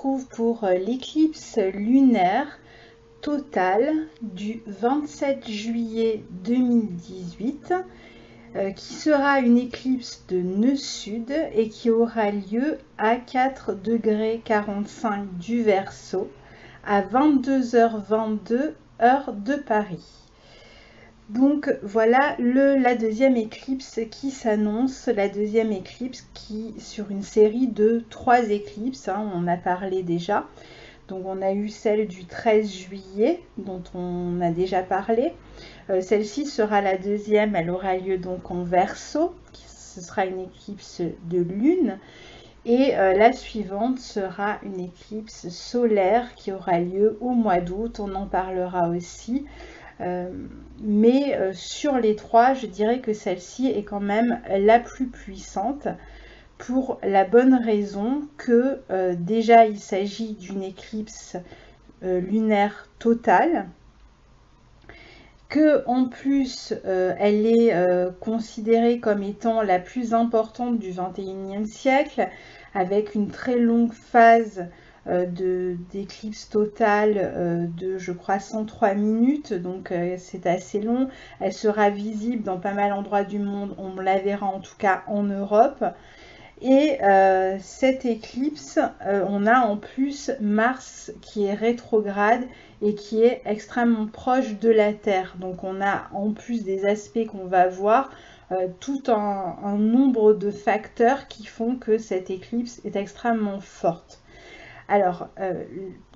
retrouve pour l'éclipse lunaire totale du 27 juillet 2018 qui sera une éclipse de nœud sud et qui aura lieu à 4,45 du Verseau à 22h22 heure de Paris. Donc voilà la deuxième éclipse qui s'annonce, la deuxième éclipse qui sur une série de 3 éclipses, on a parlé déjà. Donc on a eu celle du 13 juillet dont on a déjà parlé. Celle-ci sera la deuxième, elle aura lieu donc en Verseau, ce sera une éclipse de lune. Et la suivante sera une éclipse solaire qui aura lieu au mois d'août, on en parlera aussi. Mais sur les 3, je dirais que celle-ci est quand même la plus puissante pour la bonne raison que déjà il s'agit d'une éclipse lunaire totale, que en plus elle est considérée comme étant la plus importante du 21e siècle, avec une très longue phase d'éclipse totale de je crois 103 minutes, donc c'est assez long. Elle sera visible dans pas mal d'endroits du monde, on la verra en tout cas en Europe. Et cette éclipse, on a en plus Mars qui est rétrograde et qui est extrêmement proche de la Terre. Donc on a en plus des aspects qu'on va voir, tout un nombre de facteurs qui font que cette éclipse est extrêmement forte. Alors,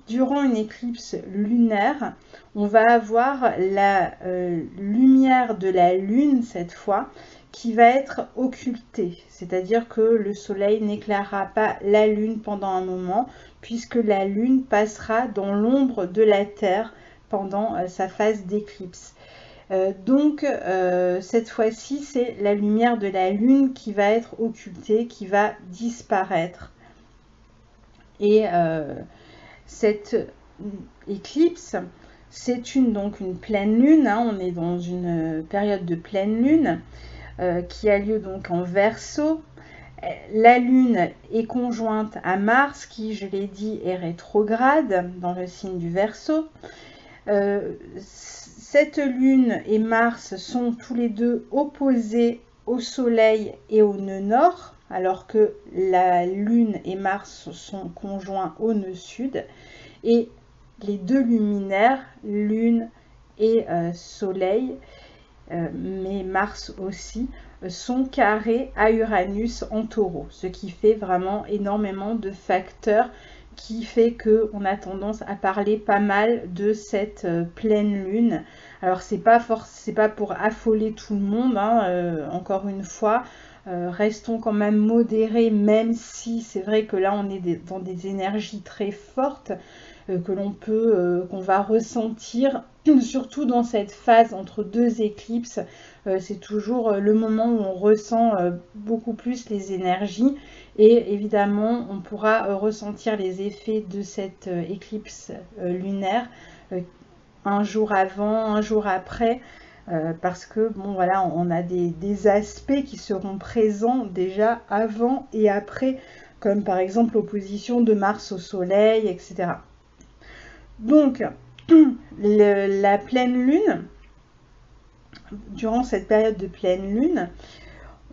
durant une éclipse lunaire, on va avoir la lumière de la Lune cette fois, qui va être occultée, c'est-à-dire que le soleil n'éclairera pas la lune pendant un moment, puisque la lune passera dans l'ombre de la Terre pendant sa phase d'éclipse. Donc cette fois-ci, c'est la lumière de la lune qui va être occultée, qui va disparaître. Et cette éclipse, c'est donc une pleine lune, on est dans une période de pleine lune, qui a lieu donc en Verseau. La lune est conjointe à Mars qui, je l'ai dit, est rétrograde dans le signe du Verseau. Cette lune et Mars sont tous les deux opposés au soleil et au nœud nord, alors que la lune et Mars sont conjoints au nœud sud. Et les deux luminaires, lune et soleil, mais Mars aussi, sont carrés à Uranus en Taureau, ce qui fait vraiment énormément de facteurs qui fait qu'on a tendance à parler pas mal de cette pleine lune. Alors c'est pas pour affoler tout le monde, encore une fois, restons quand même modérés, même si c'est vrai que là on est dans des énergies très fortes qu'on va ressentir, surtout dans cette phase entre 2 éclipses. C'est toujours le moment où on ressent beaucoup plus les énergies, et évidemment on pourra ressentir les effets de cette éclipse lunaire un jour avant, un jour après, parce que bon voilà, on a des aspects qui seront présents déjà avant et après, comme par exemple l'opposition de Mars au Soleil, etc. Donc, la pleine lune, durant cette période de pleine lune,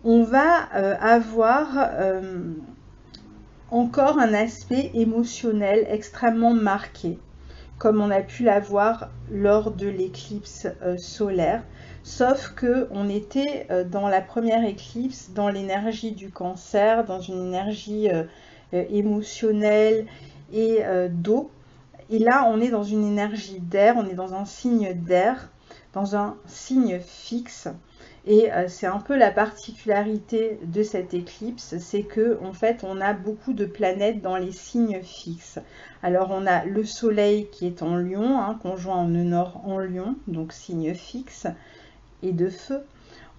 on va avoir encore un aspect émotionnel extrêmement marqué, comme on a pu l'avoir lors de l'éclipse solaire, sauf que on était dans la première éclipse dans l'énergie du Cancer, dans une énergie émotionnelle et d'eau. Et là, on est dans une énergie d'air, on est dans un signe d'air, dans un signe fixe. Et c'est un peu la particularité de cette éclipse, c'est que en fait, on a beaucoup de planètes dans les signes fixes. Alors, on a le Soleil qui est en Lion, conjoint en nœud nord en Lion, donc signe fixe et de feu.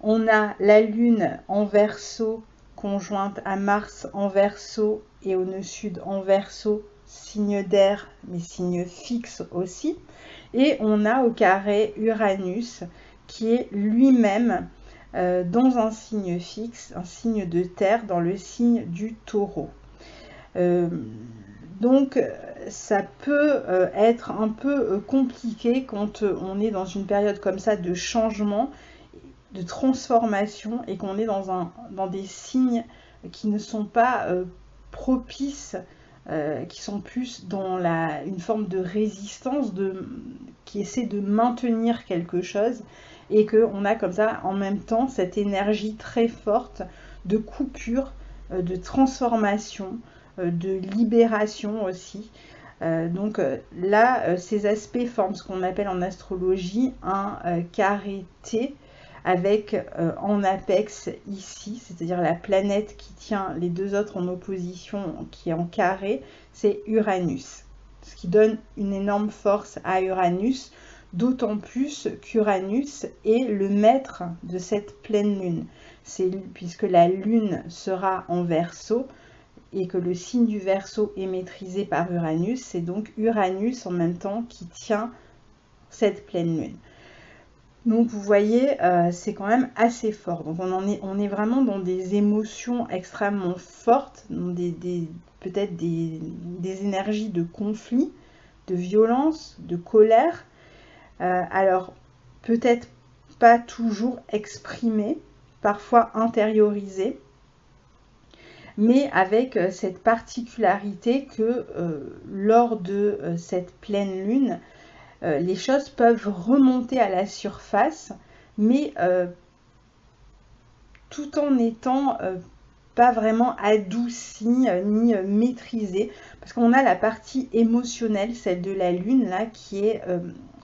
On a la Lune en Verseau, conjointe à Mars en Verseau et au nœud sud en Verseau, signe d'air, mais signe fixe aussi. Et on a au carré Uranus, qui est lui-même dans un signe fixe, un signe de terre, dans le signe du Taureau. Donc ça peut être un peu compliqué quand on est dans une période comme ça de changement, de transformation, et qu'on est dans des signes qui ne sont pas propices, qui sont plus dans une forme de résistance, qui essaie de maintenir quelque chose, et qu'on a comme ça en même temps cette énergie très forte de coupure, de transformation, de libération aussi. Donc là, ces aspects forment ce qu'on appelle en astrologie un carré T, avec en apex ici, c'est-à-dire la planète qui tient les deux autres en opposition, qui est en carré, c'est Uranus. Ce qui donne une énorme force à Uranus, d'autant plus qu'Uranus est le maître de cette pleine lune. Puisque la lune sera en Verseau, et que le signe du Verseau est maîtrisé par Uranus, c'est donc Uranus en même temps qui tient cette pleine lune. Donc vous voyez, c'est quand même assez fort. Donc on est vraiment dans des émotions extrêmement fortes, dans peut-être des énergies de conflit, de violence, de colère. Alors peut-être pas toujours exprimées, parfois intériorisées, mais avec cette particularité que lors de cette pleine lune, les choses peuvent remonter à la surface, mais tout en étant pas vraiment adoucies ni maîtrisées, parce qu'on a la partie émotionnelle, celle de la lune là, qui est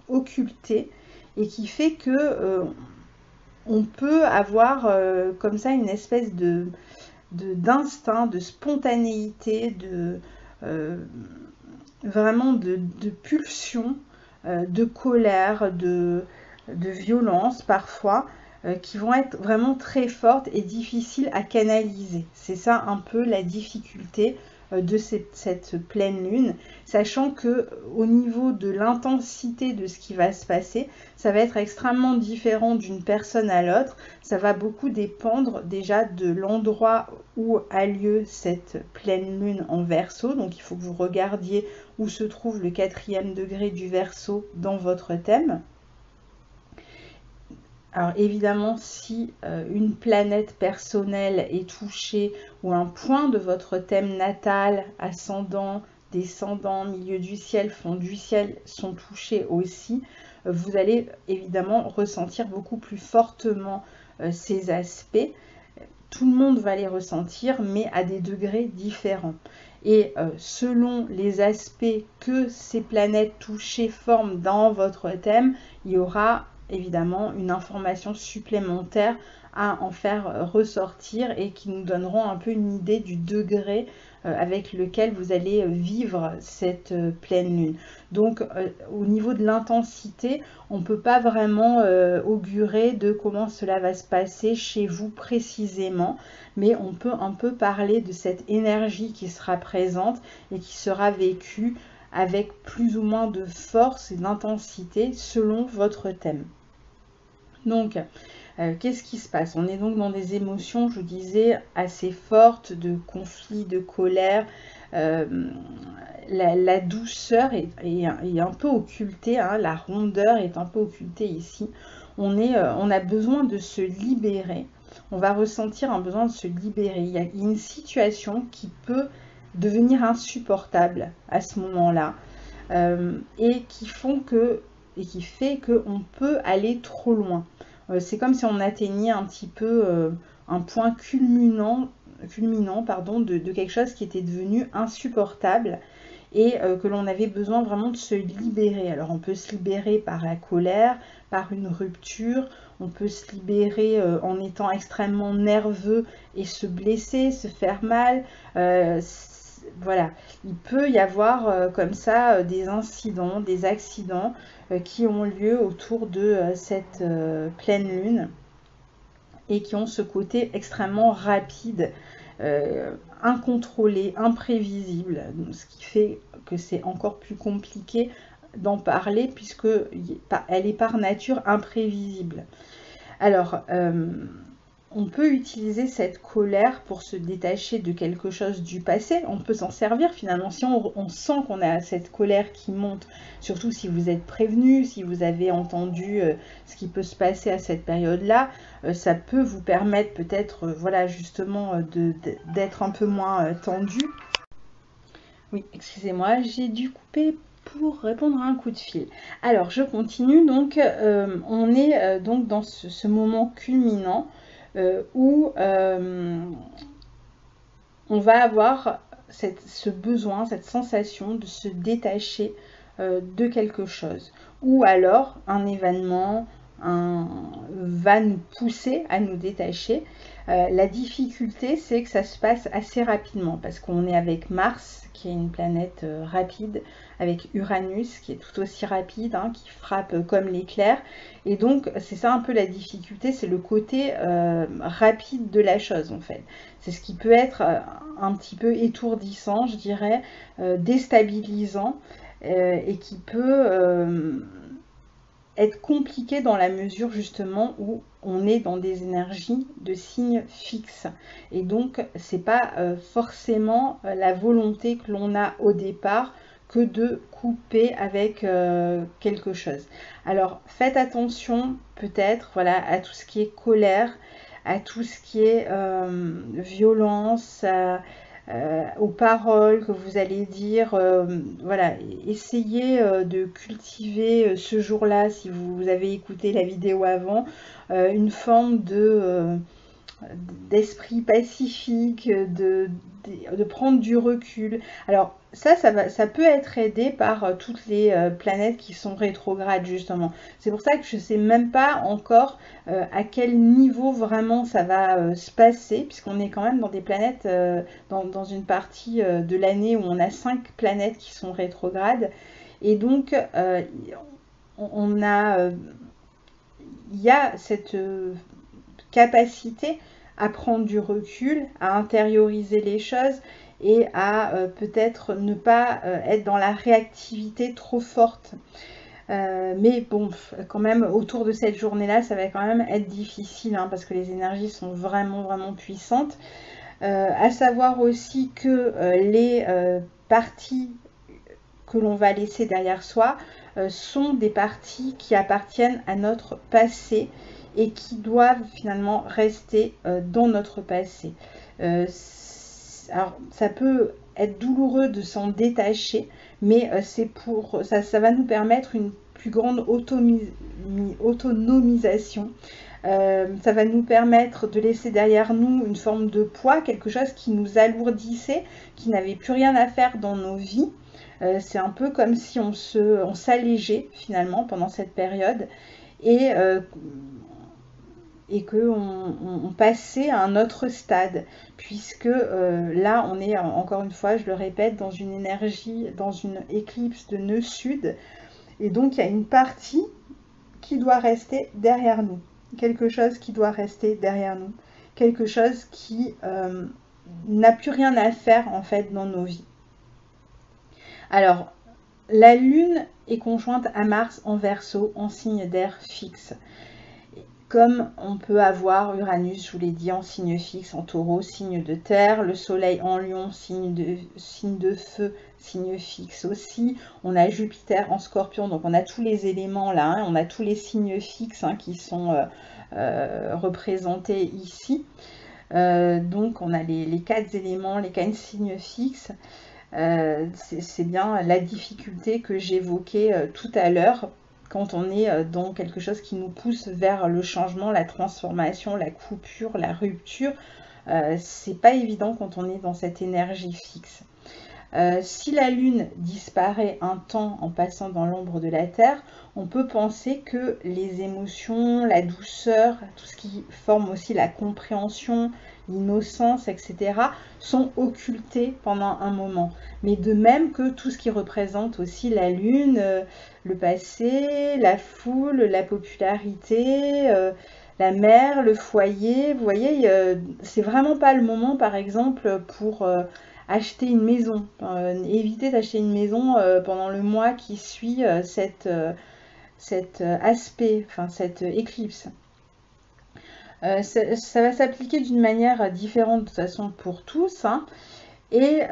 occultée, et qui fait que on peut avoir comme ça une espèce d'instinct, de spontanéité, vraiment de pulsion, de colère, de violence parfois, qui vont être vraiment très fortes et difficiles à canaliser. C'est ça un peu la difficulté de cette pleine lune, sachant que au niveau de l'intensité de ce qui va se passer, ça va être extrêmement différent d'une personne à l'autre. Ça va beaucoup dépendre déjà de l'endroit où a lieu cette pleine lune en Verseau. Donc il faut que vous regardiez où se trouve le 4e degré du Verseau dans votre thème. Alors évidemment, si une planète personnelle est touchée, ou un point de votre thème natal, ascendant, descendant, milieu du ciel, fond du ciel, sont touchés aussi, vous allez évidemment ressentir beaucoup plus fortement ces aspects. Tout le monde va les ressentir, mais à des degrés différents. Et selon les aspects que ces planètes touchées forment dans votre thème, il y aura évidemment une information supplémentaire à en faire ressortir, et qui nous donneront un peu une idée du degré avec lequel vous allez vivre cette pleine lune. Donc au niveau de l'intensité, on ne peut pas vraiment augurer de comment cela va se passer chez vous précisément, mais on peut un peu parler de cette énergie qui sera présente et qui sera vécue avec plus ou moins de force et d'intensité selon votre thème. Donc, qu'est-ce qui se passe? On est donc dans des émotions, je vous disais, assez fortes, de conflit, de colère. La douceur est un peu occultée, hein, la rondeur est un peu occultée ici. On a besoin de se libérer. On va ressentir un besoin de se libérer. Il y a une situation qui peut devenir insupportable à ce moment-là, et qui fait qu'on peut aller trop loin. C'est comme si on atteignait un petit peu un point culminant de quelque chose qui était devenu insupportable, et que l'on avait besoin vraiment de se libérer. Alors on peut se libérer par la colère, par une rupture, on peut se libérer en étant extrêmement nerveux et se blesser, se faire mal. Voilà, il peut y avoir comme ça des incidents, des accidents qui ont lieu autour de cette pleine lune, et qui ont ce côté extrêmement rapide, incontrôlé, imprévisible, ce qui fait que c'est encore plus compliqué d'en parler, puisque elle est par nature imprévisible. Alors, on peut utiliser cette colère pour se détacher de quelque chose du passé. On peut s'en servir finalement. Si on sent qu'on a cette colère qui monte, surtout si vous êtes prévenu, si vous avez entendu ce qui peut se passer à cette période-là, ça peut vous permettre peut-être, voilà, justement, d'être un peu moins tendu. Oui, excusez-moi, j'ai dû couper pour répondre à un coup de fil. Alors, je continue. Donc, on est donc dans ce moment culminant où on va avoir ce besoin, cette sensation de se détacher de quelque chose. Ou alors, un événement va nous pousser à nous détacher. La difficulté, c'est que ça se passe assez rapidement parce qu'on est avec Mars, qui est une planète rapide, avec Uranus, qui est tout aussi rapide, hein, qui frappe comme l'éclair. Et donc, c'est ça un peu la difficulté, c'est le côté rapide de la chose, en fait. C'est ce qui peut être un petit peu étourdissant, je dirais, déstabilisant, et qui peut être compliqué dans la mesure justement où on est dans des énergies de signes fixes. Et donc, c'est pas forcément la volonté que l'on a au départ que de couper avec quelque chose. Alors, faites attention peut-être, voilà, à tout ce qui est colère, à tout ce qui est violence, aux paroles que vous allez dire. Voilà, essayez de cultiver ce jour-là, si vous avez écouté la vidéo avant, une forme d'esprit pacifique, de prendre du recul. Alors ça peut être aidé par toutes les planètes qui sont rétrogrades justement. C'est pour ça que je ne sais même pas encore à quel niveau vraiment ça va se passer, puisqu'on est quand même dans des planètes, dans une partie de l'année où on a 5 planètes qui sont rétrogrades. Et donc il y a cette capacité à prendre du recul, à intérioriser les choses et à peut-être ne pas être dans la réactivité trop forte. Mais bon, quand même, autour de cette journée-là, ça va quand même être difficile, hein, parce que les énergies sont vraiment, vraiment puissantes. À savoir aussi que les parties que l'on va laisser derrière soi sont des parties qui appartiennent à notre passé et qui doivent finalement rester dans notre passé. Alors, ça peut être douloureux de s'en détacher, mais ça va nous permettre une plus grande autonomisation. Ça va nous permettre de laisser derrière nous une forme de poids, quelque chose qui nous alourdissait, qui n'avait plus rien à faire dans nos vies. C'est un peu comme si on s'allégeait finalement pendant cette période et qu'on passait à un autre stade, puisque là on est encore une fois, je le répète, dans une énergie, dans une éclipse de nœud sud, et donc il y a une partie qui doit rester derrière nous, quelque chose qui doit rester derrière nous, quelque chose qui n'a plus rien à faire en fait dans nos vies. Alors, la Lune est conjointe à Mars en Verseau, en signe d'air fixe. Comme on peut avoir Uranus, je vous l'ai dit, en signe fixe, en Taureau, signe de terre, le Soleil en Lion, signe de feu, signe fixe aussi. On a Jupiter en Scorpion, donc on a tous les éléments là, hein, on a tous les signes fixes qui sont représentés ici. Donc on a les 4 éléments, les 4 signes fixes. C'est bien la difficulté que j'évoquais tout à l'heure quand on est dans quelque chose qui nous pousse vers le changement, la transformation, la coupure, la rupture. C'est pas évident quand on est dans cette énergie fixe. Si la Lune disparaît un temps en passant dans l'ombre de la Terre, on peut penser que les émotions, la douceur, tout ce qui forme aussi la compréhension, l'innocence, etc., sont occultés pendant un moment. Mais de même que tout ce qui représente aussi la Lune, le passé, la foule, la popularité, la mère, le foyer, vous voyez, c'est vraiment pas le moment, par exemple, pour acheter une maison. Évitez d'acheter une maison pendant le mois qui suit cet aspect, enfin cette éclipse. Ça va s'appliquer d'une manière différente de toute façon pour tous, hein. Et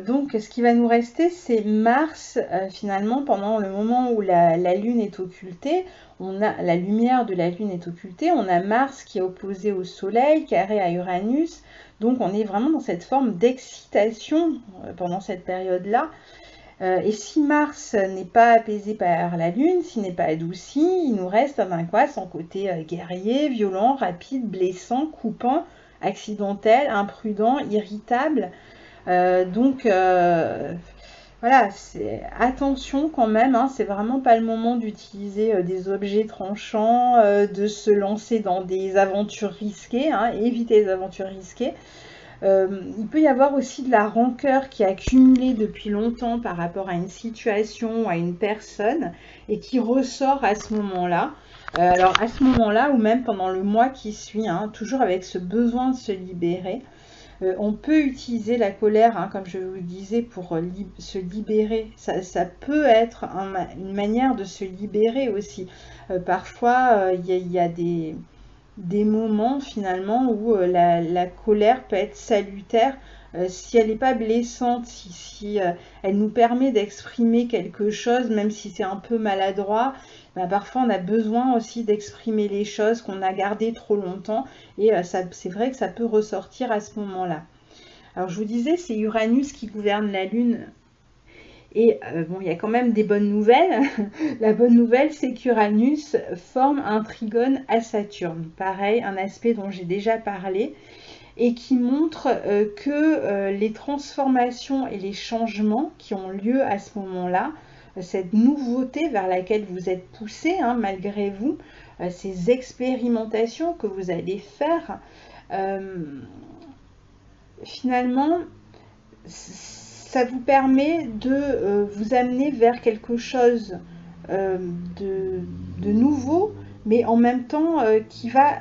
donc, ce qui va nous rester, c'est Mars, finalement, pendant le moment où la Lune est occultée, la lumière de la Lune est occultée, on a Mars qui est opposé au Soleil, carré à Uranus, donc on est vraiment dans cette forme d'excitation pendant cette période-là. Et si Mars n'est pas apaisé par la Lune, s'il n'est pas adouci, il nous reste d'un quoi son côté guerrier, violent, rapide, blessant, coupant, accidentel, imprudent, irritable. Donc voilà, attention quand même, hein, c'est vraiment pas le moment d'utiliser des objets tranchants, de se lancer dans des aventures risquées, hein, éviter les aventures risquées. Il peut y avoir aussi de la rancœur qui est accumulée depuis longtemps par rapport à une situation, à une personne, et qui ressort à ce moment-là. Alors à ce moment-là, ou même pendant le mois qui suit, hein, toujours avec ce besoin de se libérer, on peut utiliser la colère, hein, comme je vous le disais, pour se libérer. Ça peut être une manière de se libérer aussi. Parfois, il y a des moments finalement où la colère peut être salutaire si elle n'est pas blessante, si elle nous permet d'exprimer quelque chose, même si c'est un peu maladroit. Ben, parfois on a besoin aussi d'exprimer les choses qu'on a gardées trop longtemps et c'est vrai que ça peut ressortir à ce moment-là. Alors je vous disais, c'est Uranus qui gouverne la Lune. Et bon, il y a quand même des bonnes nouvelles. La bonne nouvelle, c'est qu'Uranus forme un trigone à Saturne. Pareil, un aspect dont j'ai déjà parlé et qui montre que les transformations et les changements qui ont lieu à ce moment-là, cette nouveauté vers laquelle vous êtes poussé, hein, malgré vous, ces expérimentations que vous allez faire, finalement, ça vous permet de vous amener vers quelque chose de nouveau, mais en même temps qui va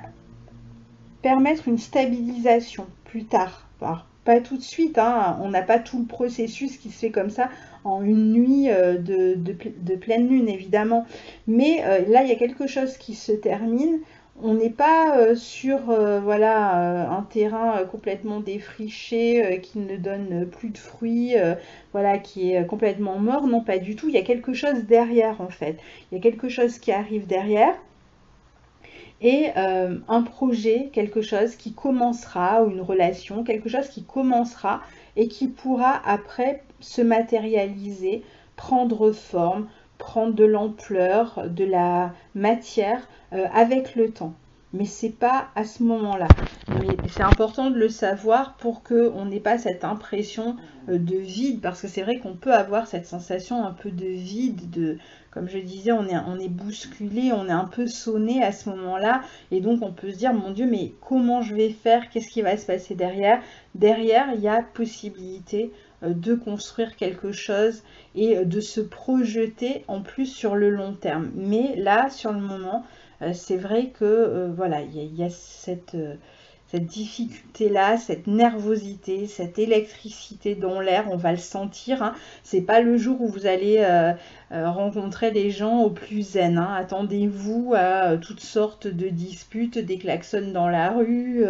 permettre une stabilisation plus tard. Alors, pas tout de suite, hein, on n'a pas tout le processus qui se fait comme ça en une nuit de pleine lune, évidemment. Mais là, il y a quelque chose qui se termine. On n'est pas sur voilà, un terrain complètement défriché, qui ne donne plus de fruits, voilà, qui est complètement mort. Non, pas du tout. Il y a quelque chose derrière, en fait. Il y a quelque chose qui arrive derrière. Et un projet, quelque chose qui commencera, ou une relation, quelque chose qui commencera et qui pourra après se matérialiser, prendre forme, prendre de l'ampleur, de la matière avec le temps. Mais c'est pas à ce moment-là. Mais c'est important de le savoir pour qu'on n'ait pas cette impression de vide, parce que c'est vrai qu'on peut avoir cette sensation un peu de vide, comme je disais, on est bousculé, on est un peu sonné à ce moment-là, et donc on peut se dire, mon Dieu, mais comment je vais faire? Qu'est-ce qui va se passer derrière? Derrière, il y a possibilité de construire quelque chose et de se projeter en plus sur le long terme. Mais là, sur le moment, c'est vrai que voilà, il y a cette difficulté-là, cette nervosité, cette électricité dans l'air, on va le sentir. Hein. C'est pas le jour où vous allez rencontrer les gens au plus zen. Hein. Attendez-vous à toutes sortes de disputes, des klaxons dans la rue,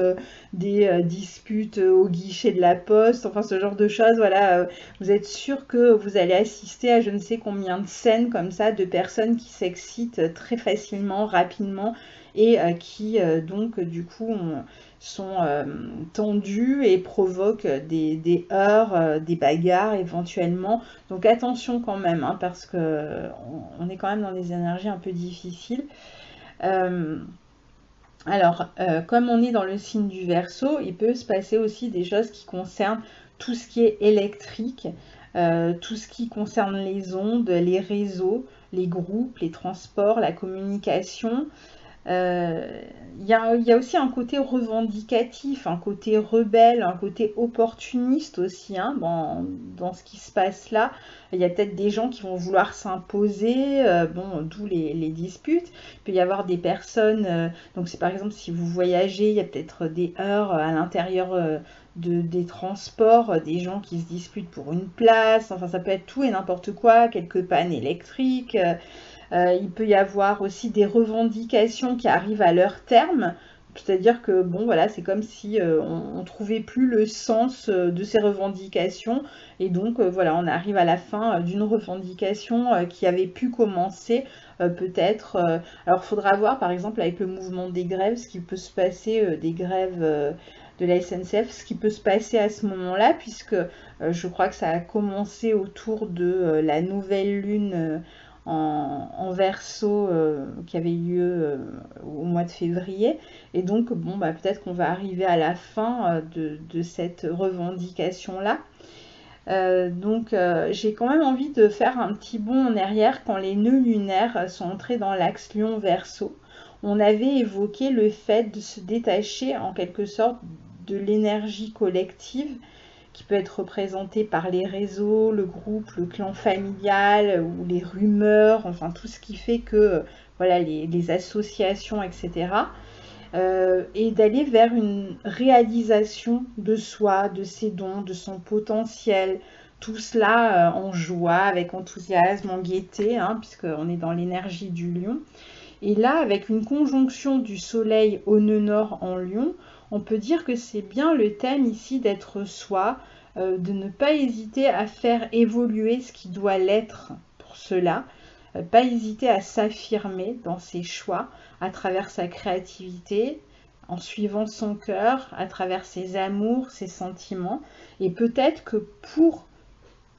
des disputes au guichet de la poste, enfin ce genre de choses. Voilà, vous êtes sûr que vous allez assister à je ne sais combien de scènes comme ça de personnes qui s'excitent très facilement, rapidement et qui donc du coup sont tendus et provoquent des heurts, des bagarres éventuellement. Donc attention quand même, hein, parce que on est quand même dans des énergies un peu difficiles. Alors, comme on est dans le signe du Verseau, il peut se passer aussi des choses qui concernent tout ce qui est électrique, tout ce qui concerne les ondes, les réseaux, les groupes, les transports, la communication. Il y a aussi un côté revendicatif, un côté rebelle, un côté opportuniste aussi hein, dans ce qui se passe là. Il y a peut-être des gens qui vont vouloir s'imposer, bon, d'où les disputes. Il peut y avoir des personnes, donc c'est par exemple si vous voyagez, il y a peut-être des heurts à l'intérieur des transports, des gens qui se disputent pour une place, enfin ça peut être tout et n'importe quoi, quelques pannes électriques. Il peut y avoir aussi des revendications qui arrivent à leur terme, C'est-à-dire que bon voilà, c'est comme si on trouvait plus le sens de ces revendications et donc voilà, on arrive à la fin d'une revendication qui avait pu commencer peut-être. Alors, il faudra voir par exemple avec le mouvement des grèves, ce qui peut se passer, des grèves de la SNCF, ce qui peut se passer à ce moment-là, puisque je crois que ça a commencé autour de la nouvelle lune en Verseau qui avait lieu au mois de février. Et donc, bon, bah, peut-être qu'on va arriver à la fin de cette revendication-là. J'ai quand même envie de faire un petit bond en arrière quand les nœuds lunaires sont entrés dans l'axe Lion-Verseau. On avait évoqué le fait de se détacher en quelque sorte de l'énergie collective qui peut être représentée par les réseaux, le groupe, le clan familial ou les rumeurs, enfin tout ce qui fait que voilà les associations, etc. Et d'aller vers une réalisation de soi, de ses dons, de son potentiel, tout cela en joie, avec enthousiasme, en gaieté, hein, puisqu'on est dans l'énergie du lion. Et là, avec une conjonction du soleil au nœud nord en lion, on peut dire que c'est bien le thème ici d'être soi, de ne pas hésiter à faire évoluer ce qui doit l'être pour cela, pas hésiter à s'affirmer dans ses choix à travers sa créativité, en suivant son cœur, à travers ses amours, ses sentiments. Et peut-être que pour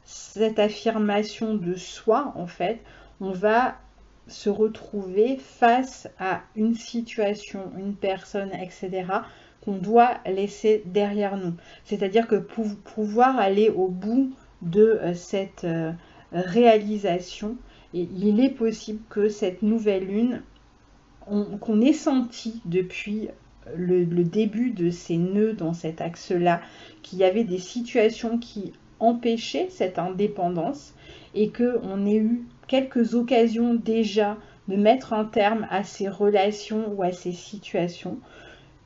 cette affirmation de soi, en fait, on va se retrouver face à une situation, une personne, etc., qu'on doit laisser derrière nous. C'est-à-dire que pour pouvoir aller au bout de cette réalisation, et il est possible que cette nouvelle lune, qu'on ait senti depuis le début de ces nœuds dans cet axe-là, qu'il y avait des situations qui empêchaient cette indépendance et qu'on ait eu quelques occasions déjà de mettre un terme à ces relations ou à ces situations.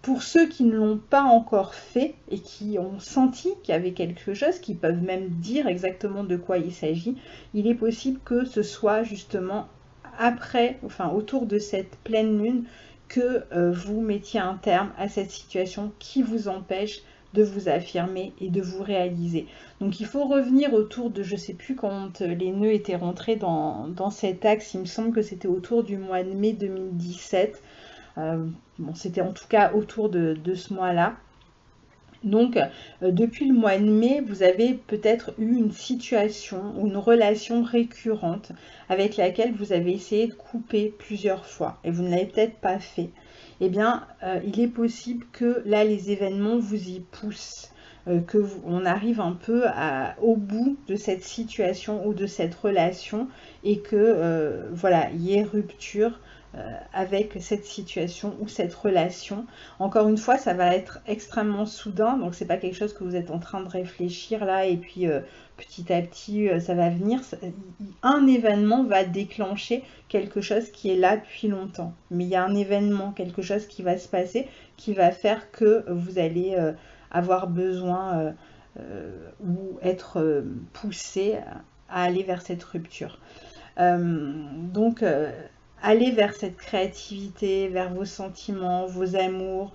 Pour ceux qui ne l'ont pas encore fait et qui ont senti qu'il y avait quelque chose, qui peuvent même dire exactement de quoi il s'agit, il est possible que ce soit justement après, enfin autour de cette pleine lune, que vous mettiez un terme à cette situation qui vous empêche de vous affirmer et de vous réaliser. Donc il faut revenir autour de, je ne sais plus quand les nœuds étaient rentrés dans cet axe, il me semble que c'était autour du mois de mai 2017. Bon, c'était en tout cas autour de ce mois-là. Donc, depuis le mois de mai, vous avez peut-être eu une situation ou une relation récurrente avec laquelle vous avez essayé de couper plusieurs fois et vous ne l'avez peut-être pas fait. Eh bien, il est possible que là, les événements vous y poussent, on arrive un peu au bout de cette situation ou de cette relation et que, voilà, il y ait rupture avec cette situation ou cette relation. Encore une fois, ça va être extrêmement soudain, donc c'est pas quelque chose que vous êtes en train de réfléchir là et puis petit à petit ça va venir. Un événement va déclencher quelque chose qui est là depuis longtemps, mais il y a un événement, quelque chose qui va se passer qui va faire que vous allez avoir besoin ou être poussé à aller vers cette rupture. Donc aller vers cette créativité, vers vos sentiments, vos amours,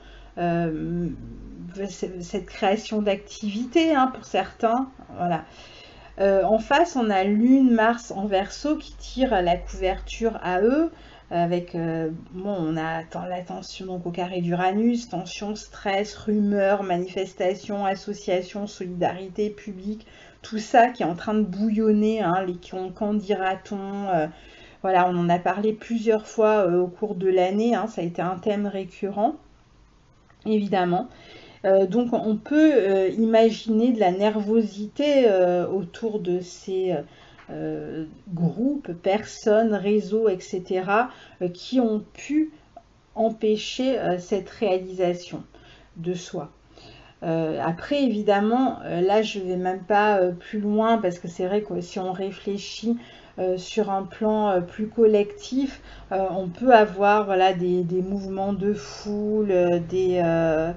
cette création d'activité hein, pour certains. Voilà. En face, on a Lune, Mars en Verseau qui tire la couverture à eux. Avec, bon, on a la tension donc au carré d'Uranus, tension, stress, rumeurs, manifestations, associations, solidarité, public, tout ça qui est en train de bouillonner, hein, les qu'en dira-t-on, voilà, on en a parlé plusieurs fois au cours de l'année, hein, ça a été un thème récurrent, évidemment. Donc on peut imaginer de la nervosité autour de ces groupes, personnes, réseaux, etc., qui ont pu empêcher cette réalisation de soi. Après, évidemment, là, je ne vais même pas plus loin parce que c'est vrai que si on réfléchit sur un plan plus collectif, on peut avoir voilà, des mouvements de foule, euh,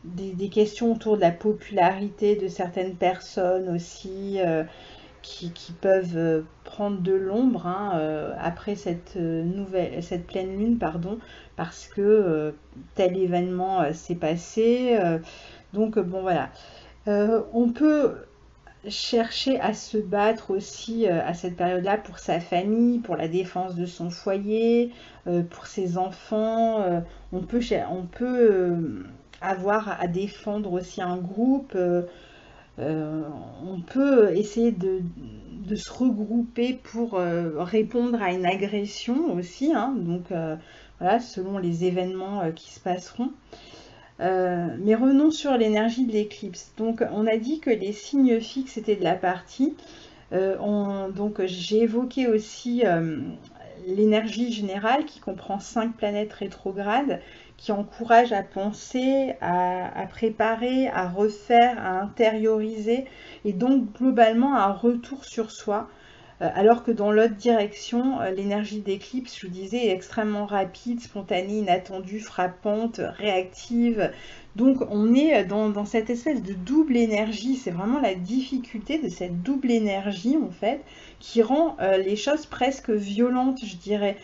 des questions autour de la popularité de certaines personnes aussi qui peuvent prendre de l'ombre après cette pleine lune, pardon, parce que tel événement s'est passé. Donc bon voilà. On peut chercher à se battre aussi à cette période-là pour sa famille, pour la défense de son foyer, pour ses enfants. On peut avoir à défendre aussi un groupe. On peut essayer de se regrouper pour répondre à une agression aussi, hein. Donc voilà, selon les événements qui se passeront. Mais revenons sur l'énergie de l'éclipse. Donc on a dit que les signes fixes étaient de la partie. Donc j'ai évoqué aussi l'énergie générale qui comprend 5 planètes rétrogrades qui encouragent à penser, à préparer, à refaire, à intérioriser et donc globalement un retour sur soi. Alors que dans l'autre direction, l'énergie d'éclipse, je vous disais, est extrêmement rapide, spontanée, inattendue, frappante, réactive. Donc on est dans cette espèce de double énergie. C'est vraiment la difficulté de cette double énergie, en fait, qui rend les choses presque violentes, je dirais.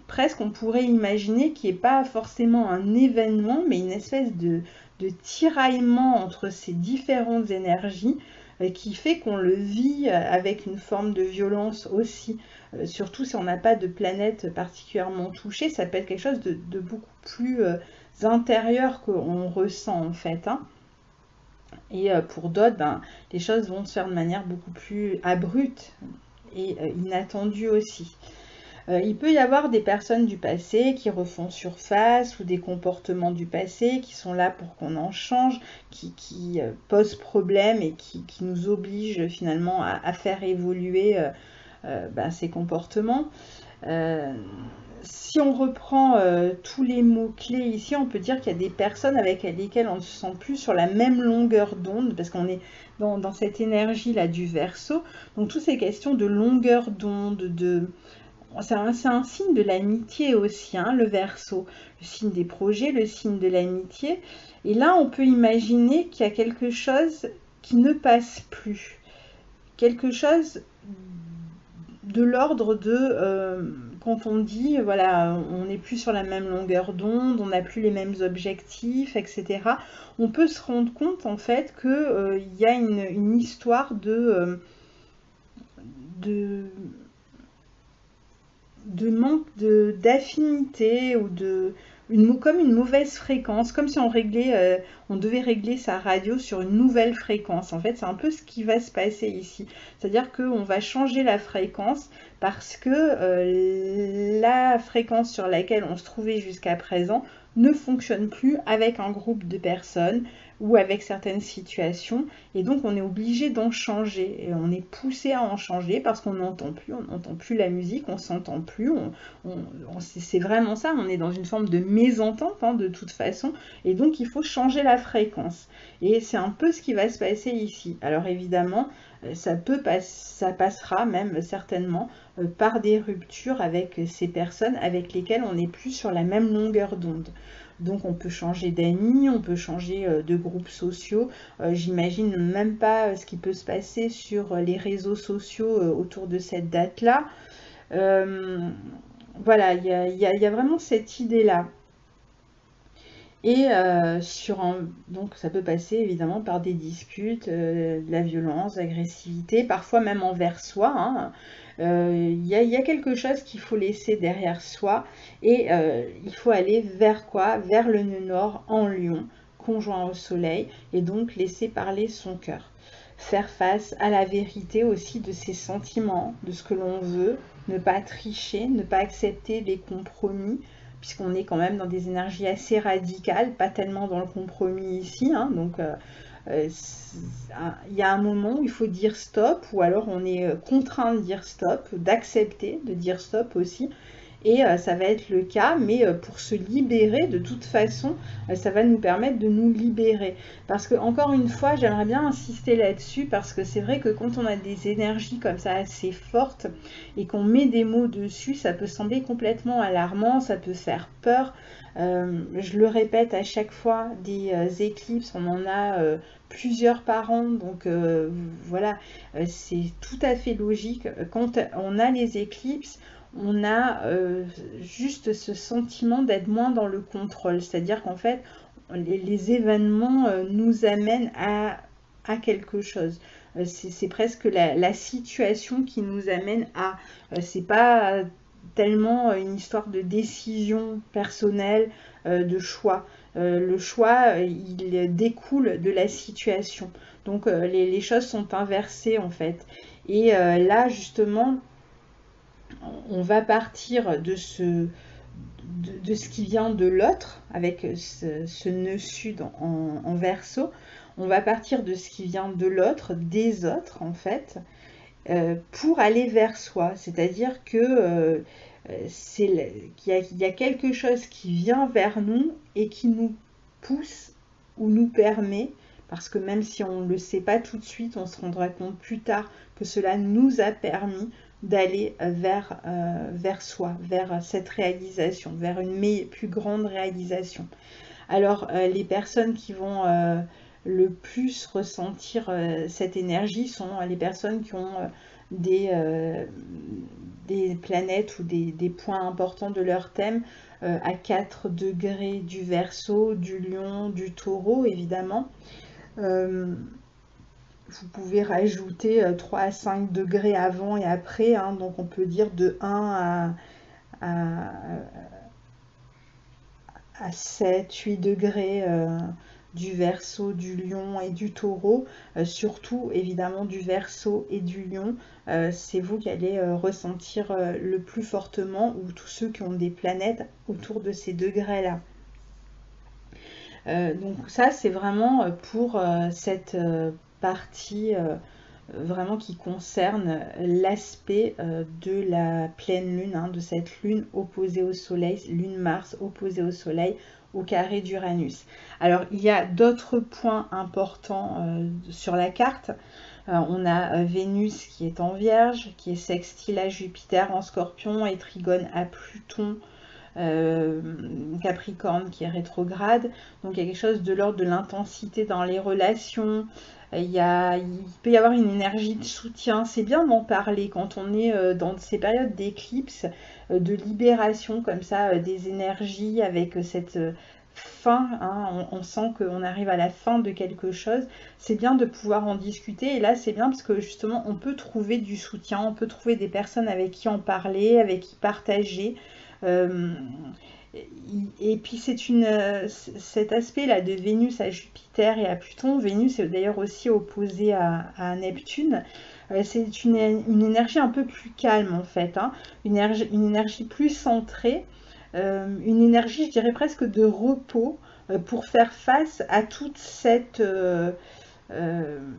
Presque on pourrait imaginer qu'il n'y ait pas forcément un événement, mais une espèce de tiraillement entre ces différentes énergies qui fait qu'on le vit avec une forme de violence aussi, surtout si on n'a pas de planète particulièrement touchée, ça peut être quelque chose de beaucoup plus intérieur qu'on ressent en fait, hein. Et pour d'autres, les choses vont se faire de manière beaucoup plus abrupte et inattendue aussi. Il peut y avoir des personnes du passé qui refont surface ou des comportements du passé qui sont là pour qu'on en change, qui posent problème et qui nous obligent finalement à faire évoluer ces comportements. Si on reprend tous les mots-clés ici, on peut dire qu'il y a des personnes avec lesquelles on ne se sent plus sur la même longueur d'onde, parce qu'on est dans cette énergie-là du Verseau. Donc toutes ces questions de longueur d'onde, c'est un signe de l'amitié aussi, hein, le Verseau, le signe des projets, le signe de l'amitié. Et là, on peut imaginer qu'il y a quelque chose qui ne passe plus. Quelque chose de l'ordre de, quand on dit, voilà, on n'est plus sur la même longueur d'onde, on n'a plus les mêmes objectifs, etc. On peut se rendre compte, en fait, qu'il y a une histoire de manque d'affinité ou comme une mauvaise fréquence, comme si on devait régler sa radio sur une nouvelle fréquence. En fait, c'est un peu ce qui va se passer ici. C'est-à-dire qu'on va changer la fréquence parce que la fréquence sur laquelle on se trouvait jusqu'à présent ne fonctionne plus avec un groupe de personnes ou avec certaines situations, et donc on est obligé d'en changer, et on est poussé à en changer parce qu'on n'entend plus la musique, on s'entend plus, c'est vraiment ça, on est dans une forme de mésentente, hein, de toute façon, et donc il faut changer la fréquence, et c'est un peu ce qui va se passer ici. Alors évidemment, ça passera même certainement par des ruptures avec ces personnes avec lesquelles on n'est plus sur la même longueur d'onde. Donc on peut changer d'amis, on peut changer de groupes sociaux. J'imagine même pas ce qui peut se passer sur les réseaux sociaux autour de cette date-là. Voilà, il y a vraiment cette idée-là. Et donc ça peut passer évidemment par des disputes, de la violence, l'agressivité, parfois même envers soi, hein. Il y a quelque chose qu'il faut laisser derrière soi et il faut aller vers quoi? Vers le nœud nord en Lion, conjoint au soleil, et donc laisser parler son cœur. Faire face à la vérité aussi de ses sentiments, de ce que l'on veut, ne pas tricher, ne pas accepter les compromis, puisqu'on est quand même dans des énergies assez radicales, pas tellement dans le compromis ici, hein, donc il y a un moment où il faut dire stop, ou alors on est contraint de dire stop, d'accepter de dire stop aussi, Et ça va être le cas, mais pour se libérer, de toute façon, ça va nous permettre de nous libérer. Parce que, encore une fois, j'aimerais bien insister là-dessus, parce que c'est vrai que quand on a des énergies comme ça assez fortes, et qu'on met des mots dessus, ça peut sembler complètement alarmant, ça peut faire peur. Je le répète à chaque fois, des éclipses, on en a plusieurs par an, donc voilà, c'est tout à fait logique. Quand on a les éclipses, on a juste ce sentiment d'être moins dans le contrôle. C'est-à-dire qu'en fait, les événements nous amènent à quelque chose. C'est presque la situation qui nous amène à... c'est pas tellement une histoire de décision personnelle, de choix. Le choix, il découle de la situation. Donc les choses sont inversées en fait. Et là, justement, on va partir de ce qui vient de l'autre, avec ce nœud sud en Verseau. On va partir de ce qui vient de l'autre, des autres en fait, pour aller vers soi. C'est-à-dire que qu'il y a quelque chose qui vient vers nous et qui nous pousse ou nous permet, parce que même si on ne le sait pas tout de suite, on se rendra compte plus tard que cela nous a permis d'aller vers soi, vers cette réalisation, vers une plus grande réalisation. Alors, les personnes qui vont le plus ressentir cette énergie sont les personnes qui ont des planètes ou des points importants de leur thème à 4 degrés du Verseau, du Lion, du Taureau, évidemment. Vous pouvez rajouter 3 à 5 degrés avant et après, hein, donc on peut dire de 1 à 7, 8 degrés du Verseau, du Lion et du Taureau, surtout évidemment du Verseau et du Lion, c'est vous qui allez ressentir le plus fortement, ou tous ceux qui ont des planètes autour de ces degrés-là. Donc ça, c'est vraiment pour cette partie vraiment qui concerne l'aspect de la pleine lune, hein, de cette lune opposée au soleil, lune Mars opposée au soleil, au carré d'Uranus. Alors il y a d'autres points importants sur la carte. On a Vénus qui est en Vierge, qui est sextile à Jupiter en Scorpion et trigone à Pluton, Capricorne qui est rétrograde. Donc il y a quelque chose de l'ordre de l'intensité dans les relations. Il peut y avoir une énergie de soutien. C'est bien d'en parler quand on est dans ces périodes d'éclipse, de libération comme ça, des énergies avec cette fin, hein, on sent qu'on arrive à la fin de quelque chose. C'est bien de pouvoir en discuter, et là c'est bien parce que justement on peut trouver du soutien, on peut trouver des personnes avec qui en parler, avec qui partager. Et puis cet aspect-là de Vénus à Jupiter et à Pluton. Vénus est d'ailleurs aussi opposée à Neptune. C'est une énergie un peu plus calme en fait, hein. Une énergie plus centrée, une énergie, je dirais presque de repos, pour faire face à toute cette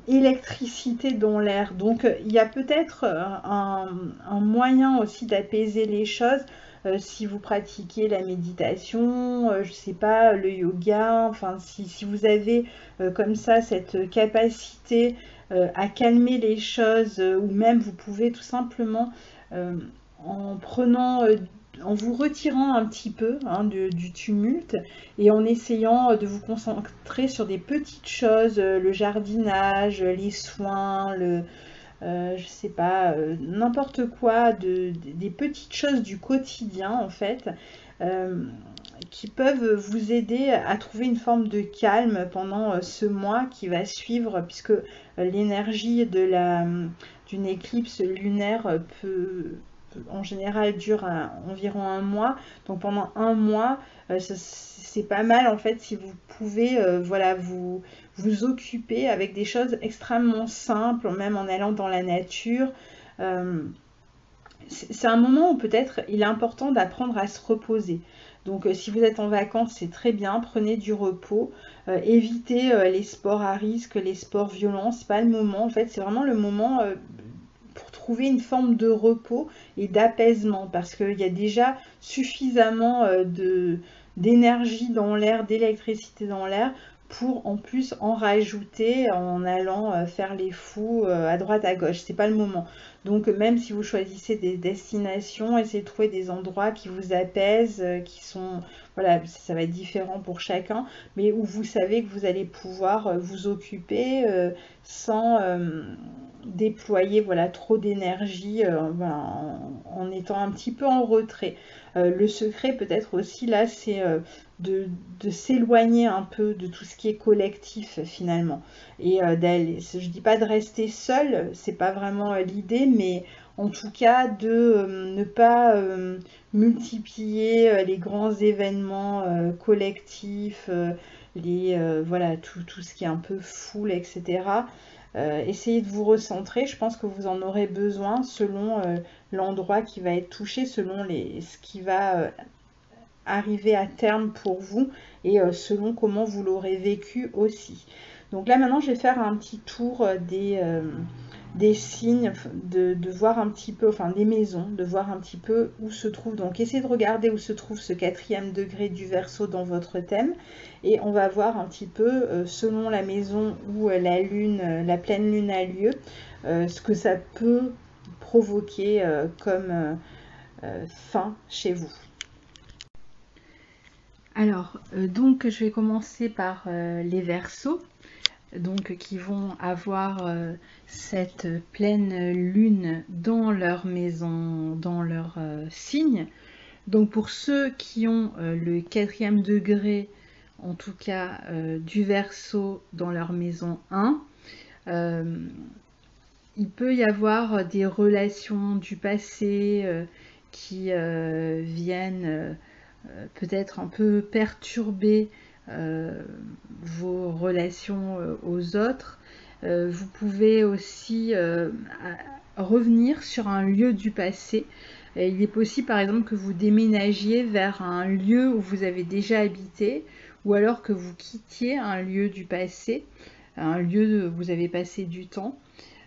électricité dans l'air. Donc il y a peut-être un moyen aussi d'apaiser les choses. Si vous pratiquez la méditation, je sais pas, le yoga, enfin si vous avez comme ça cette capacité à calmer les choses, ou même vous pouvez tout simplement en vous retirant un petit peu, hein, du tumulte, et en essayant de vous concentrer sur des petites choses, le jardinage, les soins, je sais pas, n'importe quoi, des petites choses du quotidien en fait, qui peuvent vous aider à trouver une forme de calme pendant ce mois qui va suivre, puisque l'énergie d'une éclipse lunaire en général dure environ un mois. Donc pendant un mois, c'est pas mal en fait si vous pouvez voilà, vous occuper avec des choses extrêmement simples, même en allant dans la nature. C'est un moment où peut-être il est important d'apprendre à se reposer. Donc si vous êtes en vacances, c'est très bien, prenez du repos, évitez les sports à risque, les sports violents, c'est pas le moment. En fait, c'est vraiment le moment pour trouver une forme de repos et d'apaisement parce qu'il y a déjà suffisamment d'énergie dans l'air, d'électricité dans l'air pour en plus en rajouter en allant faire les fous à droite à gauche. C'est pas le moment. Donc même si vous choisissez des destinations, essayez de trouver des endroits qui vous apaisent, qui sont, voilà, ça va être différent pour chacun, mais où vous savez que vous allez pouvoir vous occuper sans déployer voilà, trop d'énergie en étant un petit peu en retrait. Le secret peut-être aussi là, c'est de s'éloigner un peu de tout ce qui est collectif finalement. Et d'aller, je dis pas de rester seul, c'est pas vraiment l'idée, mais en tout cas de ne pas multiplier les grands événements collectifs, voilà, tout ce qui est un peu foule, etc. Essayez de vous recentrer, je pense que vous en aurez besoin selon l'endroit qui va être touché, selon ce qui va arriver à terme pour vous et selon comment vous l'aurez vécu aussi. Donc là maintenant je vais faire un petit tour des signes, de voir un petit peu, enfin des maisons, de voir un petit peu où se trouve. Donc essayez de regarder où se trouve ce 4e degré du Verseau dans votre thème et on va voir un petit peu selon la maison où la lune, la pleine lune a lieu, ce que ça peut provoquer comme fin chez vous. Alors, donc je vais commencer par les Verseaux, donc qui vont avoir cette pleine lune dans leur maison, dans leur signe. Donc pour ceux qui ont le 4e degré, en tout cas du Verseau dans leur maison 1, il peut y avoir des relations du passé qui viennent peut-être un peu perturber vos relations aux autres. Vous pouvez aussi revenir sur un lieu du passé. Il est possible par exemple que vous déménagiez vers un lieu où vous avez déjà habité ou alors que vous quittiez un lieu du passé, un lieu où vous avez passé du temps.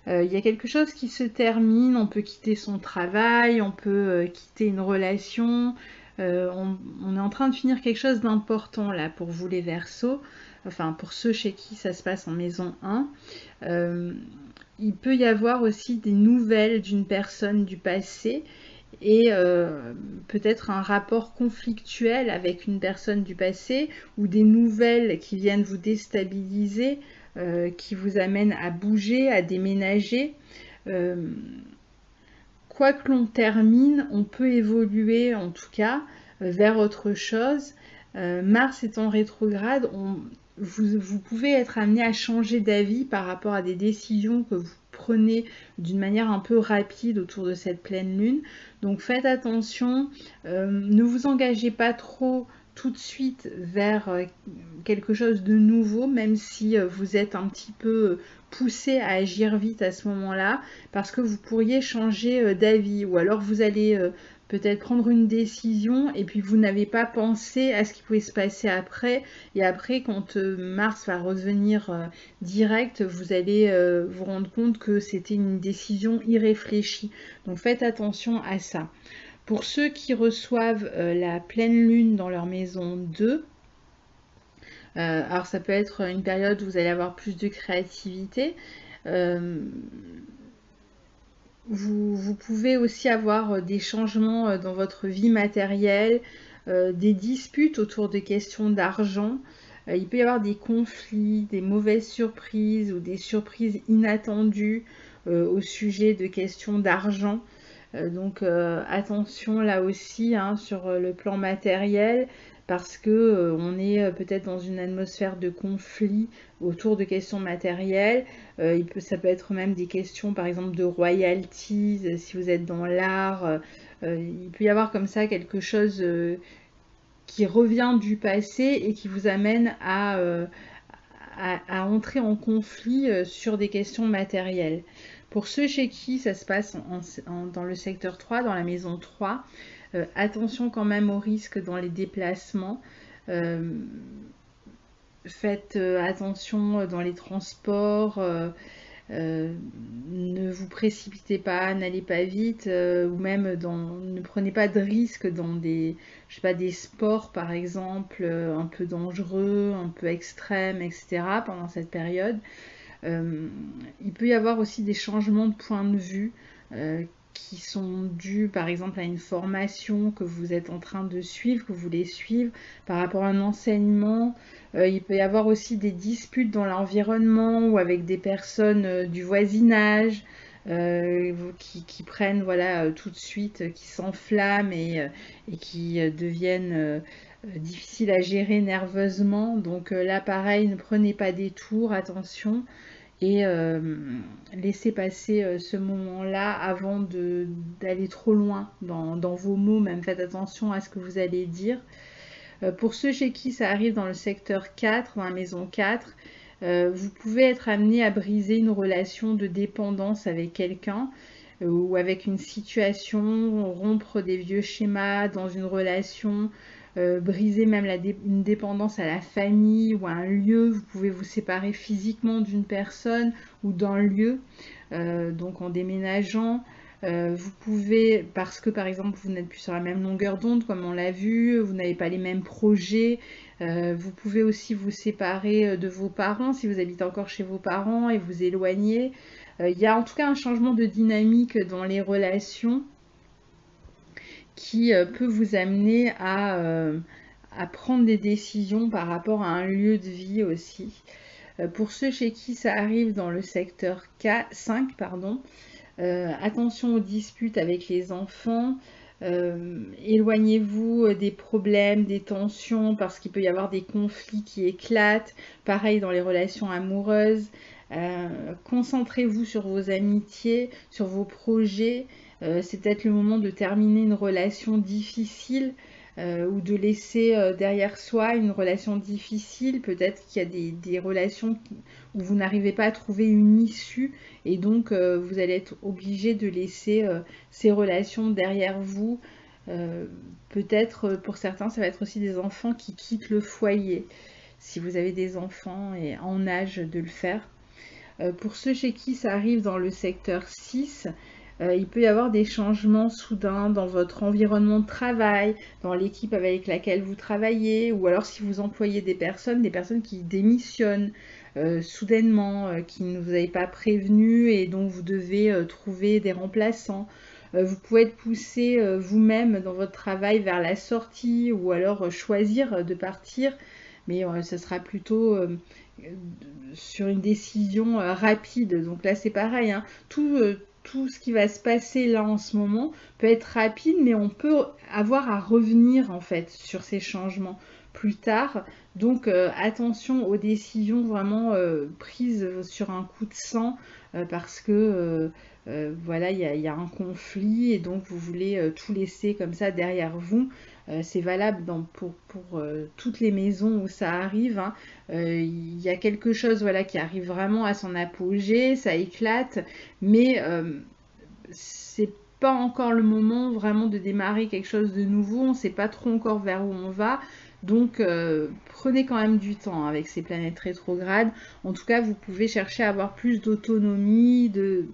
Il y a quelque chose qui se termine, on peut quitter son travail, on peut quitter une relation, on est en train de finir quelque chose d'important là pour vous les Verseaux, enfin pour ceux chez qui ça se passe en maison 1. Il peut y avoir aussi des nouvelles d'une personne du passé et peut-être un rapport conflictuel avec une personne du passé ou des nouvelles qui viennent vous déstabiliser, qui vous amènent à bouger, à déménager. Quoi que l'on termine, on peut évoluer en tout cas vers autre chose. Mars étant rétrograde, vous pouvez être amené à changer d'avis par rapport à des décisions que vous prenez d'une manière un peu rapide autour de cette pleine lune. Donc faites attention, ne vous engagez pas trop tout de suite vers quelque chose de nouveau, même si vous êtes un petit peu poussé à agir vite à ce moment-là, parce que vous pourriez changer d'avis, ou alors vous allez peut-être prendre une décision et puis vous n'avez pas pensé à ce qui pouvait se passer après, et après quand Mars va revenir direct, vous allez vous rendre compte que c'était une décision irréfléchie. Donc faites attention à ça. Pour ceux qui reçoivent la pleine lune dans leur maison 2, alors ça peut être une période où vous allez avoir plus de créativité. Vous pouvez aussi avoir des changements dans votre vie matérielle, des disputes autour des questions d'argent. Il peut y avoir des conflits, des mauvaises surprises ou des surprises inattendues au sujet de questions d'argent. Donc attention là aussi sur le plan matériel parce que on est peut-être dans une atmosphère de conflit autour de questions matérielles. Ça peut être même des questions par exemple de royalties si vous êtes dans l'art. Il peut y avoir comme ça quelque chose qui revient du passé et qui vous amène à entrer en conflit sur des questions matérielles. Pour ceux chez qui ça se passe dans le secteur 3, dans la maison 3, attention quand même aux risques dans les déplacements. Faites attention dans les transports. Ne vous précipitez pas, n'allez pas vite, ou même ne prenez pas de risques dans je sais pas, des sports par exemple, un peu dangereux, un peu extrêmes, etc. pendant cette période. Il peut y avoir aussi des changements de point de vue qui sont dus par exemple à une formation que vous êtes en train de suivre, que vous voulez suivre, par rapport à un enseignement. Il peut y avoir aussi des disputes dans l'environnement ou avec des personnes du voisinage qui prennent voilà, tout de suite, qui s'enflamment et qui deviennent difficiles à gérer nerveusement. Donc là pareil, ne prenez pas des tours, attention et laissez passer ce moment-là avant d'aller trop loin dans vos mots, même faites attention à ce que vous allez dire. Pour ceux chez qui ça arrive dans le secteur 4, dans la maison 4, vous pouvez être amené à briser une relation de dépendance avec quelqu'un ou avec une situation, rompre des vieux schémas dans une relation, briser même une dépendance à la famille ou à un lieu. Vous pouvez vous séparer physiquement d'une personne ou d'un lieu, donc en déménageant. Vous pouvez, parce que par exemple vous n'êtes plus sur la même longueur d'onde comme on l'a vu, vous n'avez pas les mêmes projets, vous pouvez aussi vous séparer de vos parents si vous habitez encore chez vos parents et vous éloigner. Il y a en tout cas un changement de dynamique dans les relations qui peut vous amener à prendre des décisions par rapport à un lieu de vie aussi. Pour ceux chez qui ça arrive dans le secteur 5, pardon, attention aux disputes avec les enfants, éloignez-vous des problèmes, des tensions, parce qu'il peut y avoir des conflits qui éclatent. Pareil dans les relations amoureuses. Concentrez-vous sur vos amitiés, sur vos projets. C'est peut-être le moment de terminer une relation difficile ou de laisser derrière soi une relation difficile. Peut-être qu'il y a des relations où vous n'arrivez pas à trouver une issue et donc vous allez être obligé de laisser ces relations derrière vous. Peut-être pour certains, ça va être aussi des enfants qui quittent le foyer, si vous avez des enfants et en âge de le faire. Pour ceux chez qui ça arrive dans le secteur 6, il peut y avoir des changements soudains dans votre environnement de travail, dans l'équipe avec laquelle vous travaillez, ou alors si vous employez des personnes qui démissionnent soudainement, qui ne vous avez pas prévenu et dont vous devez trouver des remplaçants. Vous pouvez être poussé vous-même dans votre travail vers la sortie ou alors choisir de partir, mais ce sera plutôt sur une décision rapide. Donc là c'est pareil, hein. Tout ce qui va se passer là en ce moment peut être rapide, mais on peut avoir à revenir en fait sur ces changements plus tard. Donc attention aux décisions vraiment prises sur un coup de sang parce que voilà, il y a un conflit et donc vous voulez tout laisser comme ça derrière vous. C'est valable pour toutes les maisons où ça arrive, hein. Il y a quelque chose voilà, qui arrive vraiment à son apogée, ça éclate, mais c'est pas encore le moment vraiment de démarrer quelque chose de nouveau, on sait pas trop encore vers où on va. Donc prenez quand même du temps avec ces planètes rétrogrades. En tout cas, vous pouvez chercher à avoir plus d'autonomie, de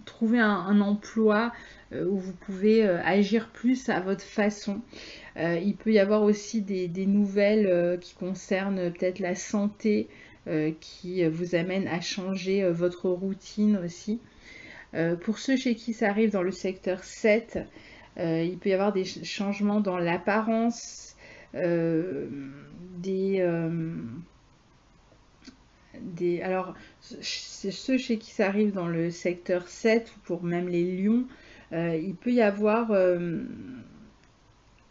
trouver un emploi où vous pouvez agir plus à votre façon. Il peut y avoir aussi des nouvelles qui concernent peut-être la santé, qui vous amènent à changer votre routine aussi. Pour ceux chez qui ça arrive dans le secteur 7, il peut y avoir des changements dans l'apparence, alors, c'est ceux chez qui ça arrive dans le secteur 7 ou pour même les lions, il peut y avoir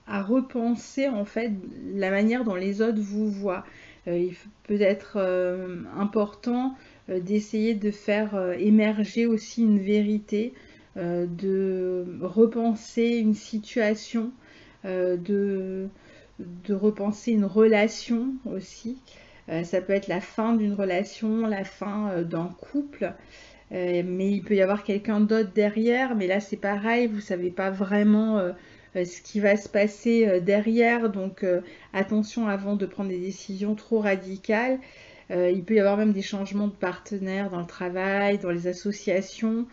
à repenser en fait la manière dont les autres vous voient. Il peut être important d'essayer de faire émerger aussi une vérité, de repenser une situation, de repenser une relation aussi. Ça peut être la fin d'une relation, la fin d'un couple, mais il peut y avoir quelqu'un d'autre derrière, mais là c'est pareil, vous savez pas vraiment ce qui va se passer derrière, donc attention avant de prendre des décisions trop radicales. Il peut y avoir même des changements de partenaires dans le travail, dans les associations,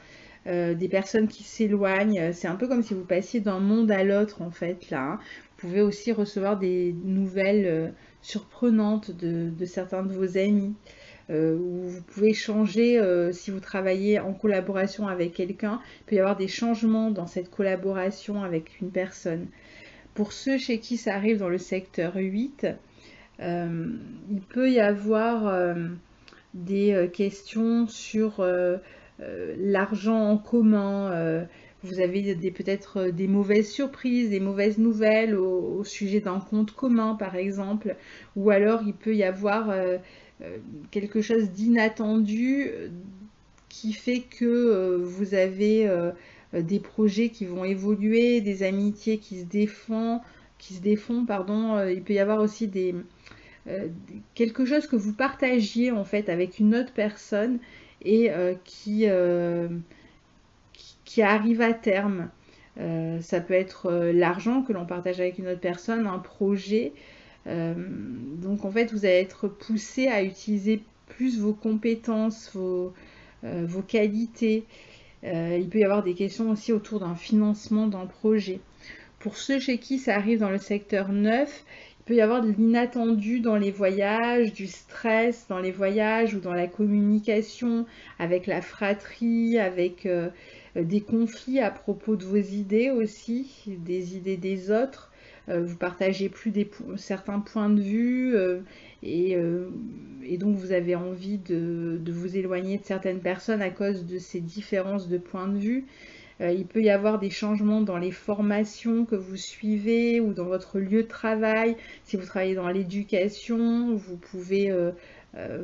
des personnes qui s'éloignent. C'est un peu comme si vous passiez d'un monde à l'autre en fait là, hein. Vous pouvez aussi recevoir des nouvelles surprenantes de certains de vos amis. Où vous pouvez changer, si vous travaillez en collaboration avec quelqu'un, il peut y avoir des changements dans cette collaboration avec une personne. Pour ceux chez qui ça arrive dans le secteur 8, il peut y avoir des questions sur l'argent en commun. Vous avez peut-être des mauvaises surprises, des mauvaises nouvelles au sujet d'un compte commun, par exemple. Ou alors, il peut y avoir quelque chose d'inattendu qui fait que vous avez des projets qui vont évoluer, des amitiés qui se défont, pardon. Il peut y avoir aussi quelque chose que vous partagiez en fait avec une autre personne et qui arrive à terme. Ça peut être l'argent que l'on partage avec une autre personne, un projet. Donc en fait, vous allez être poussé à utiliser plus vos compétences, vos qualités. Il peut y avoir des questions aussi autour d'un financement d'un projet. Pour ceux chez qui ça arrive dans le secteur 9, il peut y avoir de l'inattendu dans les voyages, du stress dans les voyages ou dans la communication avec la fratrie, avec des conflits à propos de vos idées aussi, des idées des autres. Vous partagez plus certains points de vue et donc vous avez envie de vous éloigner de certaines personnes à cause de ces différences de points de vue. Il peut y avoir des changements dans les formations que vous suivez ou dans votre lieu de travail. Si vous travaillez dans l'éducation, vous pouvez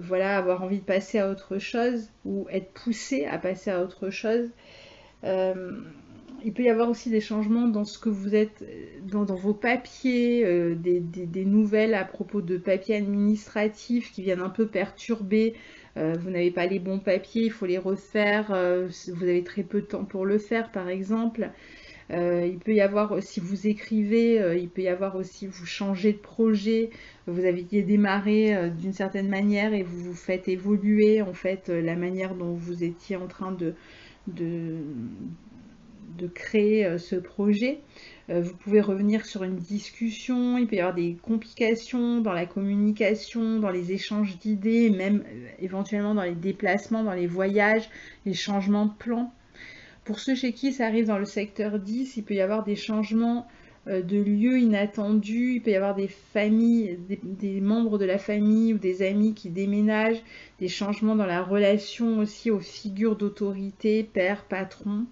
voilà, avoir envie de passer à autre chose ou être poussé à passer à autre chose. Il peut y avoir aussi des changements dans ce que vous êtes, dans vos papiers, des nouvelles à propos de papiers administratifs qui viennent un peu perturber. Vous n'avez pas les bons papiers, il faut les refaire. Vous avez très peu de temps pour le faire, par exemple. Il peut y avoir, si vous écrivez, il peut y avoir aussi, vous changez de projet. Vous aviez démarré d'une certaine manière et vous vous faites évoluer, en fait, la manière dont vous étiez en train de créer ce projet. Vous pouvez revenir sur une discussion, il peut y avoir des complications dans la communication, dans les échanges d'idées, même éventuellement dans les déplacements, dans les voyages, les changements de plan. Pour ceux chez qui ça arrive dans le secteur 10, il peut y avoir des changements de lieux inattendus, il peut y avoir des familles, des membres de la famille ou des amis qui déménagent, des changements dans la relation aussi aux figures d'autorité, père, patron,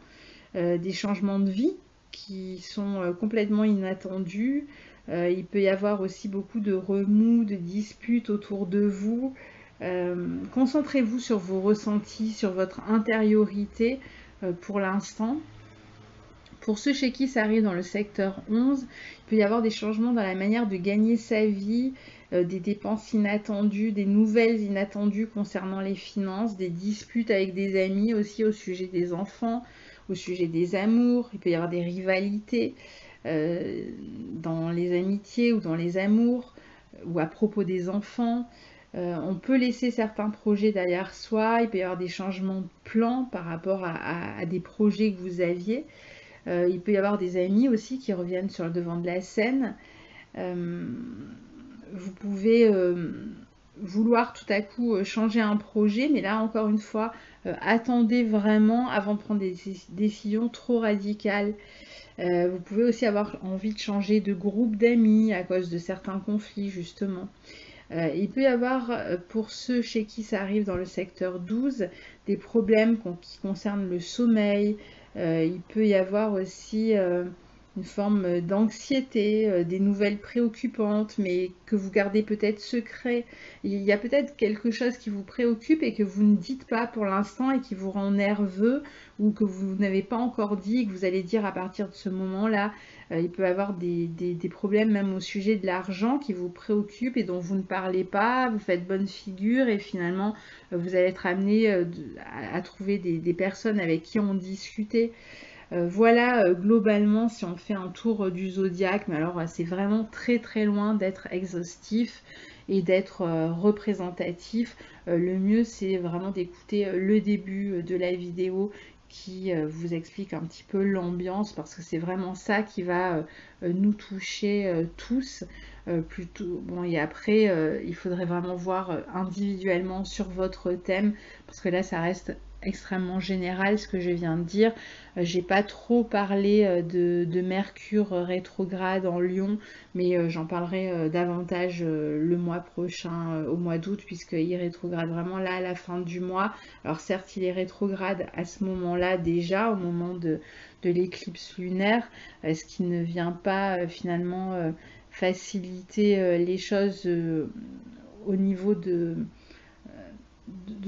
des changements de vie qui sont complètement inattendus. Il peut y avoir aussi beaucoup de remous, de disputes autour de vous. Concentrez-vous sur vos ressentis, sur votre intériorité pour l'instant. Pour ceux chez qui ça arrive dans le secteur 11, il peut y avoir des changements dans la manière de gagner sa vie, des dépenses inattendues, des nouvelles inattendues concernant les finances, des disputes avec des amis aussi au sujet des enfants, au sujet des amours. Il peut y avoir des rivalités dans les amitiés ou dans les amours ou à propos des enfants. On peut laisser certains projets derrière soi. Il peut y avoir des changements de plan par rapport à des projets que vous aviez. Il peut y avoir des amis aussi qui reviennent sur le devant de la scène. Vous pouvez vouloir tout à coup changer un projet, mais là encore une fois, attendez vraiment avant de prendre des décisions trop radicales. Vous pouvez aussi avoir envie de changer de groupe d'amis à cause de certains conflits justement. Il peut y avoir, pour ceux chez qui ça arrive dans le secteur 12, des problèmes qui concernent le sommeil. Il peut y avoir aussi une forme d'anxiété, des nouvelles préoccupantes, mais que vous gardez peut-être secret. Il y a peut-être quelque chose qui vous préoccupe et que vous ne dites pas pour l'instant et qui vous rend nerveux ou que vous n'avez pas encore dit et que vous allez dire à partir de ce moment-là. Il peut y avoir des problèmes même au sujet de l'argent qui vous préoccupent et dont vous ne parlez pas, vous faites bonne figure et finalement vous allez être amené à trouver des personnes avec qui on discuter. Voilà globalement si on fait un tour du zodiaque, mais alors c'est vraiment très très loin d'être exhaustif. et d'être représentatif, le mieux c'est vraiment d'écouter le début de la vidéo qui vous explique un petit peu l'ambiance, parce que c'est vraiment ça qui va nous toucher tous. Plutôt bon, et après il faudrait vraiment voir individuellement sur votre thème, parce que là ça reste extrêmement général ce que je viens de dire. J'ai pas trop parlé de Mercure rétrograde en Lion, mais j'en parlerai davantage le mois prochain, au mois d'août, puisqu'il rétrograde vraiment là à la fin du mois. Alors certes il est rétrograde à ce moment-là déjà, au moment de l'éclipse lunaire, ce qui ne vient pas finalement faciliter les choses au niveau de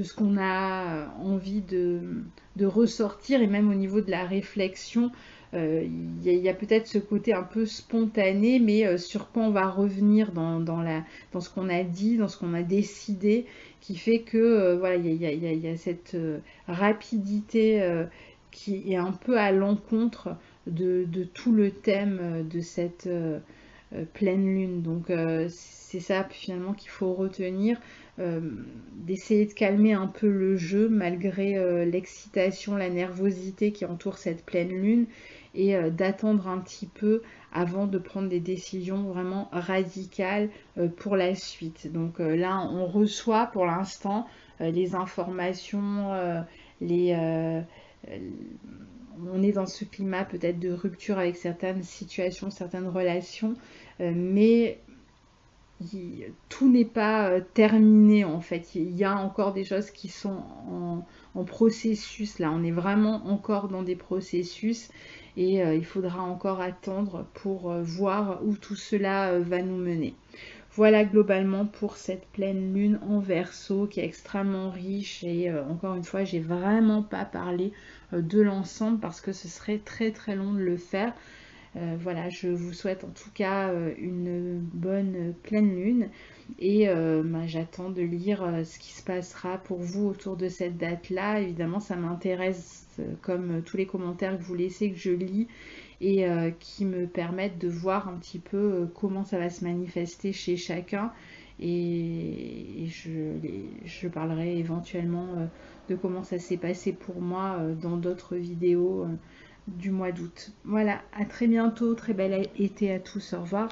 ce qu'on a envie de ressortir, et même au niveau de la réflexion. Il y a peut-être ce côté un peu spontané, mais sur quoi on va revenir dans ce qu'on a dit, dans ce qu'on a décidé, qui fait que voilà, il y a cette rapidité qui est un peu à l'encontre de tout le thème de cette pleine lune. Donc c'est ça finalement qu'il faut retenir, d'essayer de calmer un peu le jeu malgré l'excitation, la nervosité qui entoure cette pleine lune, et d'attendre un petit peu avant de prendre des décisions vraiment radicales pour la suite. Donc là on reçoit pour l'instant les informations, les on est dans ce climat peut-être de rupture avec certaines situations, certaines relations, mais tout n'est pas terminé en fait. Il y a encore des choses qui sont en processus. Là, on est vraiment encore dans des processus, et il faudra encore attendre pour voir où tout cela va nous mener. Voilà globalement pour cette pleine lune en Verseau qui est extrêmement riche, et encore une fois j'ai vraiment pas parlé de l'ensemble parce que ce serait très très long de le faire. Voilà, je vous souhaite en tout cas une bonne pleine lune, et j'attends de lire ce qui se passera pour vous autour de cette date-là. Évidemment, ça m'intéresse comme tous les commentaires que vous laissez, que je lis, et qui me permettent de voir un petit peu comment ça va se manifester chez chacun. Et je parlerai éventuellement de comment ça s'est passé pour moi dans d'autres vidéos du mois d'août. Voilà, à très bientôt, très bel été à tous, au revoir.